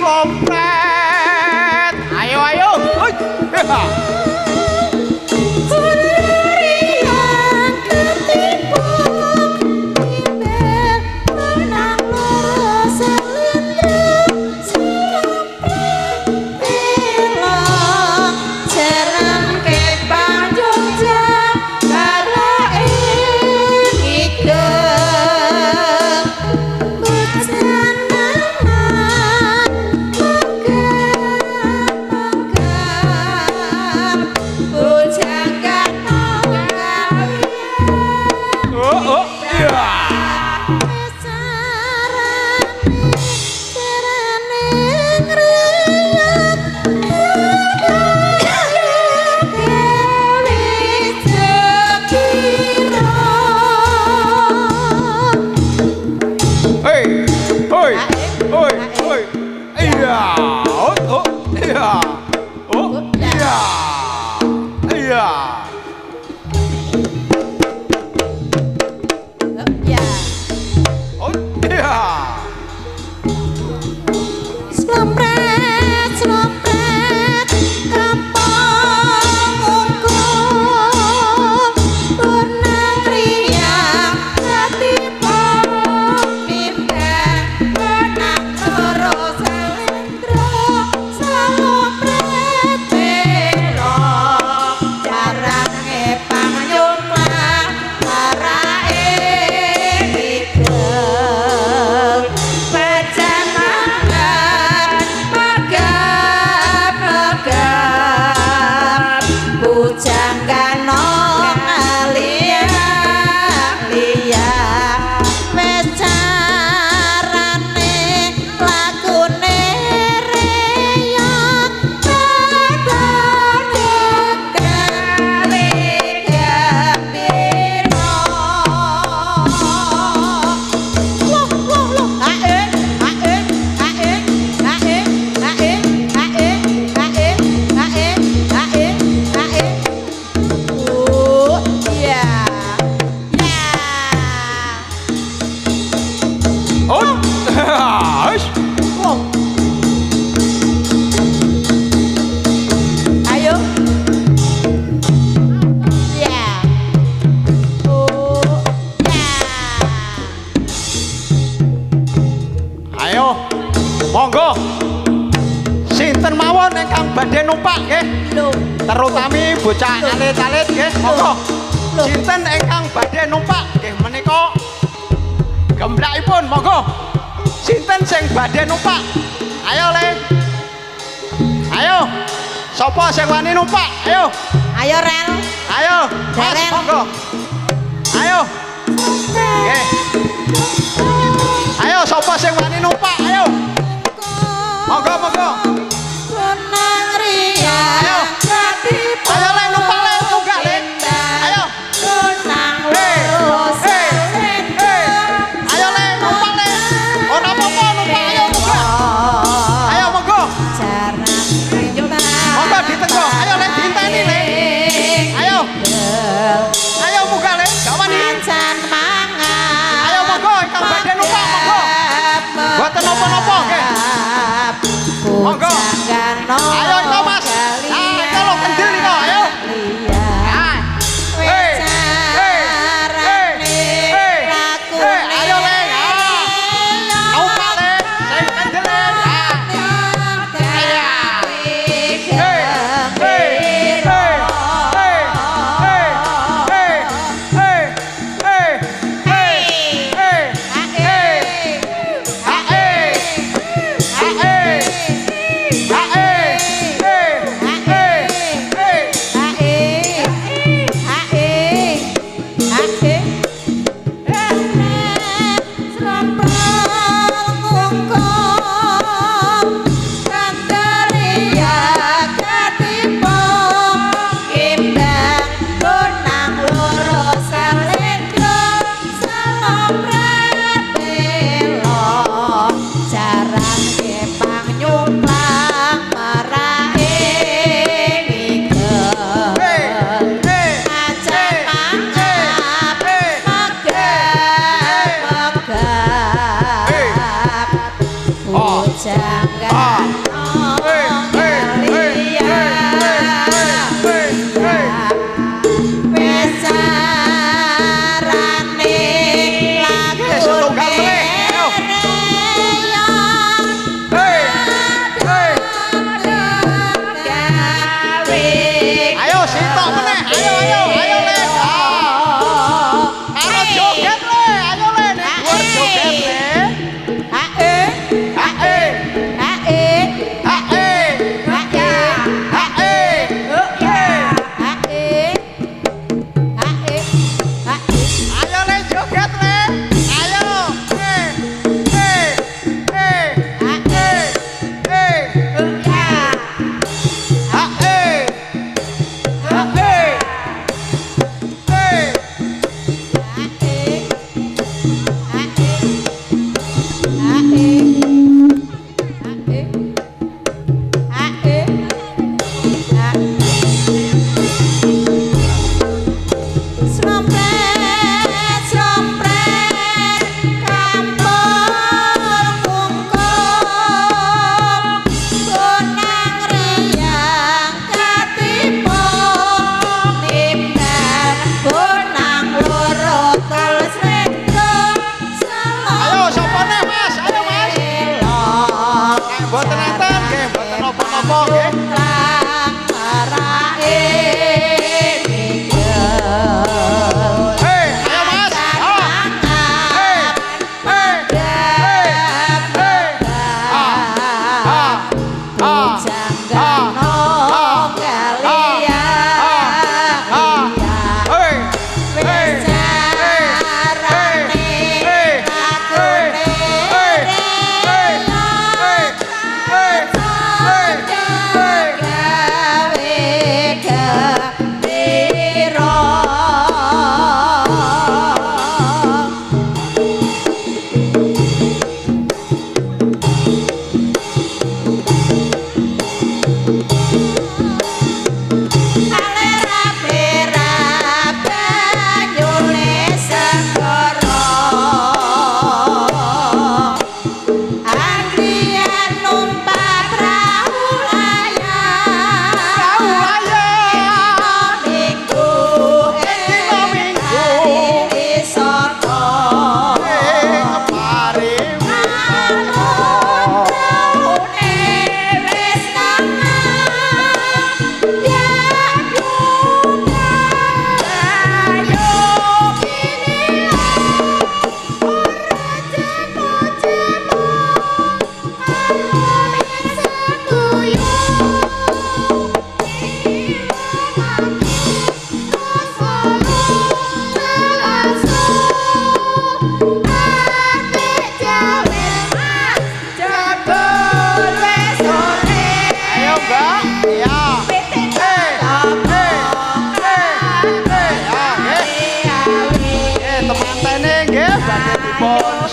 slompret. Ayo ayo. Monggo. Sinten mawon ingkang badhe numpak nggih? Terutami bocah alit-alit nggih, monggo. Sinten ingkang badhe numpak nggih menika gemblakipun monggo. Sinten sing badhe numpak? Ayo Le. Ayo. Sapa sing wani numpak? Ayo. Ayo Rel. Ayo. Mas monggo. Ayo. Nggih. Ayo sapa sing wani numpak? Ayo. Monggo monggo. Senang ria. Ayo. Ayo Le numpak Le tunggak Le. Ayo. Senang lurus. Ayo Le numpak Le. Ora apa-apa numpak ayo tunggak. Ayo monggo. Jarang rinyuta. Monggo ditenggo. Ayo Le diinteni Le. Ayo. Ayo munggah Le. Gak wani. Macan mangan. Ayo monggo ingkang badhe numpak monggo. Mboten napa-napa nggih. Monggo. Ayo iko Mas. Ah, iko lho kendil iko, ayo. Ah. Ayo Le. Numpak Le. Sing kendil Le.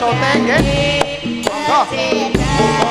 Sote nggih. Monggo.